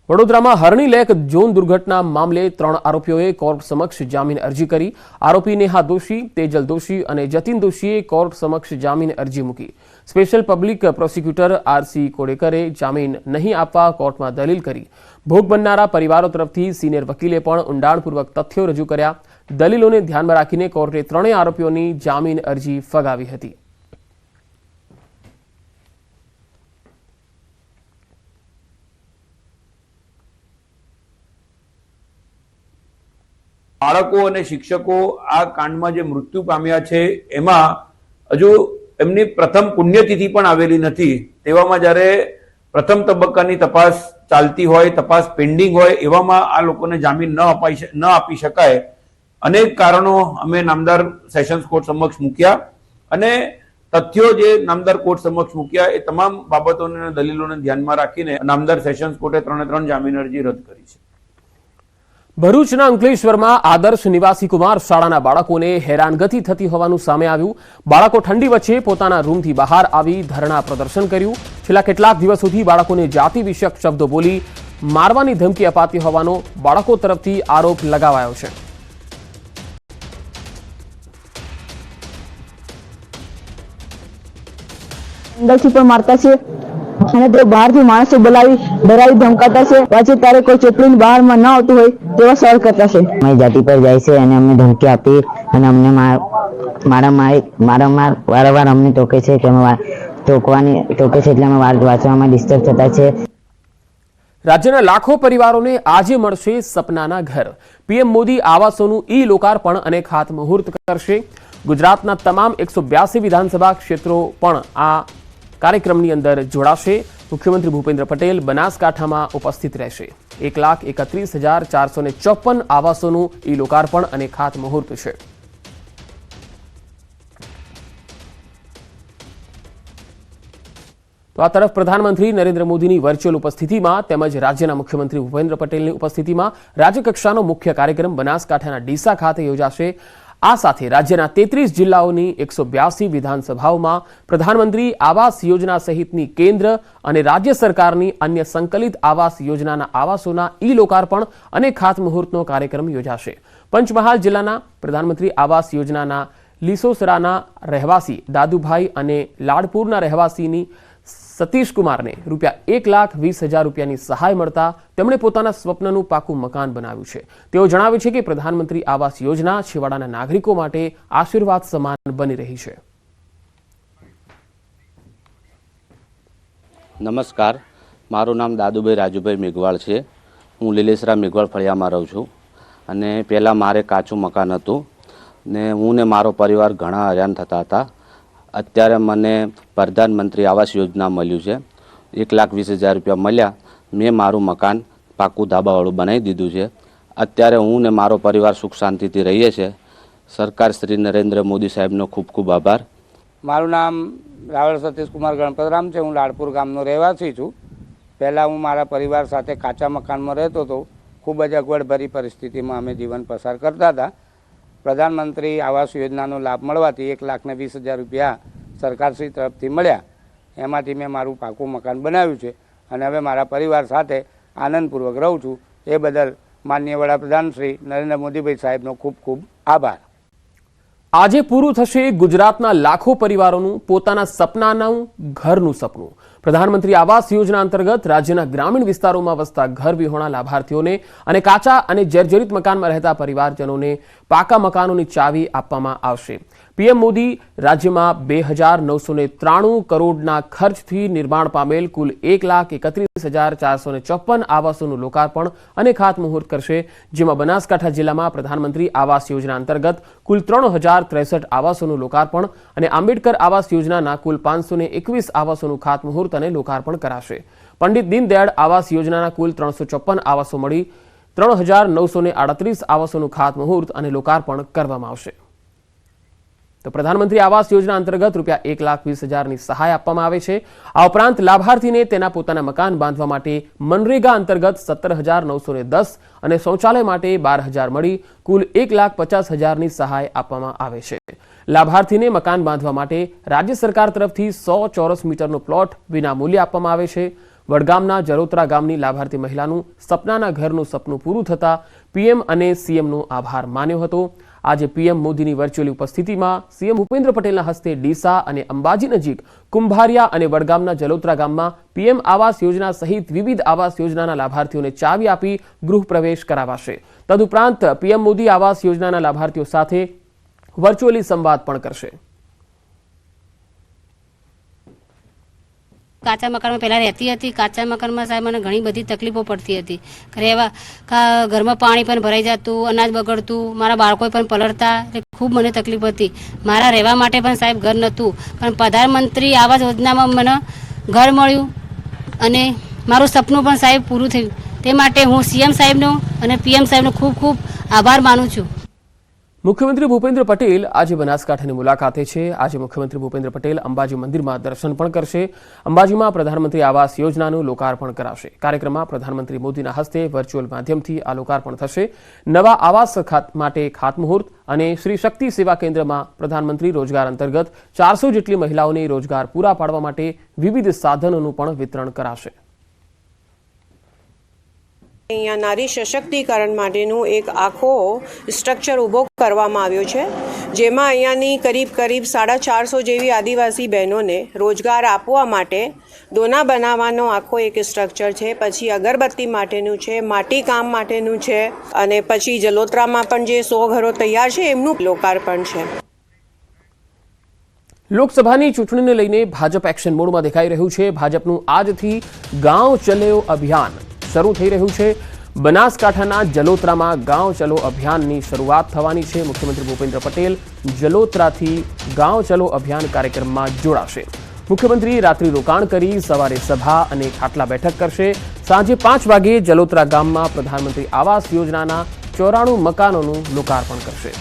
વડોદરામાં હરણી lake zone દુર્ઘટના મામલે 3 આરોપીઓએ કોર્ટ સમક્ષ જામીન અરજી કરી। આરોપી નેહા દોશી, તેજલ દોશી અને જતીન દોશીએ કોર્ટ સમક્ષ જામીન અરજી મૂકી। સ્પેશિયલ પબ્લિક પ્રોસિક્યુટર આરસી કોડેકરે જામીન નહીં આપવા કોર્ટમાં દલીલ કરી। ભોગ બનનારા પરિવારો તરફથી સિનિયર વકીલે પણ ઊંડાણપૂર્વક તથ્યો રજૂ કર્યા। દલીલોને ધ્યાનમાં રાખીને કોર્ટે 3 આરોપીઓની જામીન અરજી ફગાવી હતી। બાળકો અને શિક્ષકો આ કાંડમાં જે મૃત્યુ પામ્યા છે એમાં હજુ એમની પ્રથમ પુણ્યતિથિ પણ આવેલી નથી। તેવામાં જ્યારે પ્રથમ તબક્કાની તપાસ ચાલતી હોય, તપાસ પેન્ડિંગ હોય, એવામાં આ લોકોને જામીન ન આપી શકાય। અનેક કારણો અમે નામદાર સેશન્સ કોર્ટ સમક્ષ મૂક્યા અને તથ્યો જે નામદાર કોર્ટ સમક્ષ મૂક્યા એ તમામ બાબતોને દલીલોને ધ્યાનમાં રાખીને નામદાર સેશન્સ કોર્ટે 3 જામીન અરજી રદ કરી છે। ભરૂચના અંકલેશ્વરમાં આદર્શ નિવાસી કુમાર શાળાના બાળકોને હેરાનગતિ થતી હોવાનું સામે આવ્યું। બાળકો ઠંડી વચ્ચે પોતાના રૂમથી બહાર આવી ધરણા પ્રદર્શન કર્યું। છેલ્લા કેટલાક દિવસોથી બાળકોને જાતિ વિષયક શબ્દો બોલી મારવાની ધમકી અપાતી હોવાનો બાળકો તરફથી આરોપ લગાવાયો છે। અંદરથી પણ મારતા છે અને તે બહારથી માણસો બોલાવી ડરાવી ધમકાતા છે। પછી તારે કોઈ ચોપડીની બહારમાં ન આવતું હોય તેવા સવાલ કરતા છે। અમારી જાતિ પર જાય છે અને અમને ધમકી આપી અને અમને મારામાર વારંવાર અમને ટોકે છે કે અમે ટોકે છે એટલે અમે વાંચવામાં ડિસ્ટર્બ થતા છે। રાજ્યના લાખો પરિવારોને આજે મળશે સપનાના ઘર। પીએમ મોદી આવાસોનું ઈ લોકાર્પણ અને ખાતમુહૂર્ત કરશે। ગુજરાતના તમામ 182 વિધાનસભા ક્ષેત્રો પણ આ કાર્યક્રમની અંદર જોડાશે। મુખ્યમંત્રી ભૂપેન્દ્ર પટેલ બનાસકાંઠામાં ઉપસ્થિત રહેશે। 1,31,454 આવાસોનું ઈ લોકાર્પણ અને ખાતમુહૂર્ત છે। તો આ તરફ પ્રધાનમંત્રી નરેન્દ્ર મોદીની વર્ચ્યુઅલ ઉપસ્થિતિમાં તેમજ રાજ્યના મુખ્યમંત્રી ભૂપેન્દ્ર પટેલની ઉપસ્થિતિમાં રાજ્યકક્ષાનો મુખ્ય કાર્યક્રમ બનાસકાંઠાના ડીસા ખાતે યોજાશે। આ સાથે રાજ્યના 33 જિલ્લાઓની 182 વિધાનસભાઓમાં પ્રધાનમંત્રી આવાસ યોજના સહિતની કેન્દ્ર અને રાજ્ય સરકારની અન્ય સંકલિત આવાસ યોજનાના આવાસોના ઈ લોકાર્પણ અને ખાતમુહૂર્તનો કાર્યક્રમ યોજાશે। પંચમહાલ જિલ્લાના પ્રધાનમંત્રી આવાસ યોજનાના લીસોસરાના રહેવાસી દાદુભાઈ અને લાડપુરના રહેવાસીની સતીશકુમારને ₹1,20,000 રૂપિયાની સહાય મળતા તેમણે પોતાના સ્વપ્નનું પાકું મકાન બનાવ્યું છે। તેઓ જણાવે છે કે પ્રધાનમંત્રી આવાસ યોજના છેવાડાના નાગરિકો માટે આશીર્વાદ સમાન બની રહી છે। નમસ્કાર, મારું નામ દાદુભાઈ રાજુભાઈ મેઘવાળ છે। હું લીલેસરા મેઘવાળ ફળિયામાં રહું છું અને પહેલાં મારે કાચું મકાન હતું ને હું ને મારો પરિવાર ઘણા હેરાન થતા હતા। અત્યારે મને પ્રધાનમંત્રી આવાસ યોજના મળ્યું છે। 1,20,000 રૂપિયા મળ્યા। મેં મારું મકાન પાકું ધાબાવાળું બનાવી દીધું છે। અત્યારે હું ને મારો પરિવાર સુખ શાંતિથી રહીએ છીએ। સરકાર શ્રી નરેન્દ્ર મોદી સાહેબનો ખૂબ ખૂબ આભાર। મારું નામ રાવળ સતીશકુમાર ગણપતરામ છે। હું લાડપુર ગામનો રહેવાસી છું। પહેલાં હું મારા પરિવાર સાથે કાચા મકાનમાં રહેતો હતો। ખૂબ જ અગવડભરી પરિસ્થિતિમાં અમે જીવન પસાર કરતા હતા। પ્રધાનમંત્રી આવાસ યોજનાનો લાભ મળવાથી 1,20,000 રૂપિયા સરકારશ્રી તરફથી મળ્યા। એમાંથી મેં મારું પાકું મકાન બનાવ્યું છે અને હવે મારા પરિવાર સાથે આનંદપૂર્વક રહું છું। એ બદલ માનનીય વડાપ્રધાન શ્રી નરેન્દ્ર મોદીભાઈ સાહેબનો ખૂબ ખૂબ આભાર। આજે પૂરું થશે ગુજરાતના લાખો પરિવારોનું પોતાના સપનાનું ઘરનું સપનું। પ્રધાનમંત્રી આવાસ યોજના અંતર્ગત રાજ્યના ગ્રામીણ વિસ્તારોમાં વસતા ઘર વિહોણા લાભાર્થીઓને અને કાચા અને જર્જરિત મકાનમાં રહેતા પરિવારજનોને પાકા મકાનોની ચાવી આપવામાં આવશે। પીએમ મોદી રાજ્યમાં 2,993 કરોડના ખર્ચથી નિર્માણ પામેલ કુલ 1,31,454 આવાસોનું લોકાર્પણ અને ખાતમુહૂર્ત કરશે। જેમાં બનાસકાંઠા જિલ્લામાં પ્રધાનમંત્રી આવાસ યોજના અંતર્ગત કુલ 3,063 આવાસોનું લોકાર્પણ અને આંબેડકર આવાસ યોજનાના કુલ 521 આવાસોનું ખાતમુહૂર્ત અને લોકાર્પણ કરાશે। પંડિત દીનદયાળ આવાસ યોજનાના કુલ 354 આવાસો મળી 3,938 આવાસોનું ખાતમુહૂર્ત અને લોકાર્પણ કરવામાં આવશે। તો પ્રધાનમંત્રી આવાસ યોજના અંતર્ગત ₹1,20,000ની સહાય આપવામાં આવે છે। આ ઉપરાંત લાભાર્થીને તેના પોતાના મકાન બાંધવા માટે મનરેગા અંતર્ગત 17,910 અને શૌચાલય માટે 12,000 મળી કુલ 1,50,000ની સહાય આપવામાં આવે છે। લાભાર્થીને મકાન બાંધવા માટે રાજ્ય સરકાર તરફથી 100 ચોરસ મીટરનો પ્લોટ વિના મૂલ્યે આપવામાં આવે છે। વડગામના જલોત્રા ગામની લાભાર્થી મહિલાનું સપનાના ઘરનું સપનું પૂરું થતા પીએમ અને સીએમનો આભાર માન્યો હતો. આજે પીએમ મોદીની વર્ચ્યુઅલ ઉપસ્થિતિમાં સીએમ ભૂપેન્દ્ર પટેલના હસ્તે ડીસા અને અંબાજી નજીક કુંભારિયા અને વડગામના જલોત્રા ગામમાં પીએમ આવાસ યોજના સહિત વિવિધ આવાસ યોજનાના લાભાર્થીઓને ચાવી આપી ગૃહ પ્રવેશ કરાવાશે. તદુપરાંત પીએમ મોદી આવાસ યોજનાના લાભાર્થીઓ સાથે વર્ચ્યુઅલી સંવાદ પણ કરશે. કાચા મકાનમાં પહેલાં રહેતી હતી. કાચા મકાનમાં સાહેબ મને ઘણી બધી તકલીફો પડતી હતી. રહેવા ઘરમાં પાણી પણ ભરાઈ જતું, અનાજ બગડતું, મારા બાળકો પણ પલળતા, એટલે ખૂબ મને તકલીફ હતી. મારા રહેવા માટે પણ સાહેબ ઘર નહોતું, પણ પ્રધાનમંત્રી આવાસ યોજનામાં મને ઘર મળ્યું અને મારું સપનું પણ સાહેબ પૂરું થયું. તે માટે હું સીએમ સાહેબનો અને પીએમ સાહેબનો ખૂબ ખૂબ આભાર માનું છું. મુખ્યમંત્રી ભૂપેન્દ્ર પટેલ આજે બનાસકાંઠાની મુલાકાતે છે. આજે મુખ્યમંત્રી ભૂપેન્દ્ર પટેલ અંબાજી મંદિરમાં દર્શન પણ કરશે. અંબાજીમાં પ્રધાનમંત્રી આવાસ યોજનાનું લોકાર્પણ કરાશે. કાર્યક્રમમાં પ્રધાનમંત્રી મોદીના હસ્તે વર્ચ્યુઅલ માધ્યમથી આ લોકાર્પણ થશે. નવા આવાસ માટે ખાતમુહૂર્ત અને શ્રી શક્તિ સેવા કેન્દ્રમાં પ્રધાનમંત્રી રોજગાર અંતર્ગત 400 જેટલી મહિલાઓને રોજગાર પૂરા પાડવા માટે વિવિધ સાધનોનું પણ વિતરણ કરાશે. અહીંયા નારી સશક્તિકરણ માટેનું એક આખો સ્ટ્રક્ચર ઊભો કરવામાં આવ્યો છે, જેમાં અહીંયાની કરીબ 450 જેવી આદિવાસી બહેનોને રોજગાર આપવા માટે દોના બનાવવાનો આખો એક સ્ટ્રક્ચર છે. પછી અગરબત્તી માટેનું છે, માટી કામ માટેનું છે, અને પછી જલોત્રામાં પણ જે 100 ઘરો તૈયાર છે એમનું લોકાર્પણ છે. લોકસભાની ચૂંટણીને લઈને ભાજપ એક્શન મોડમાં દેખાઈ રહ્યું છે. ભાજપનું આજથી ગાંવ ચલો અભિયાન શરૂ થઈ રહ્યું છે. બનાસકાંઠાના જલોત્રામાં ગાંવ ચલો અભિયાનની શરૂઆત થવાની છે. મુખ્યમંત્રી ભૂપેન્દ્ર પટેલ જલોત્રાથી ગાંવ ચલો અભિયાન કાર્યક્રમમાં જોડાશે. મુખ્યમંત્રી રાત્રિ રોકાણ કરી સવારે સભા અને ખાટલા બેઠક કરશે. સાંજે 5 વાગે જલોત્રા ગામમાં પ્રધાનમંત્રી આવાસ યોજનાના 94 મકાનોનું લોકાર્પણ કરશે.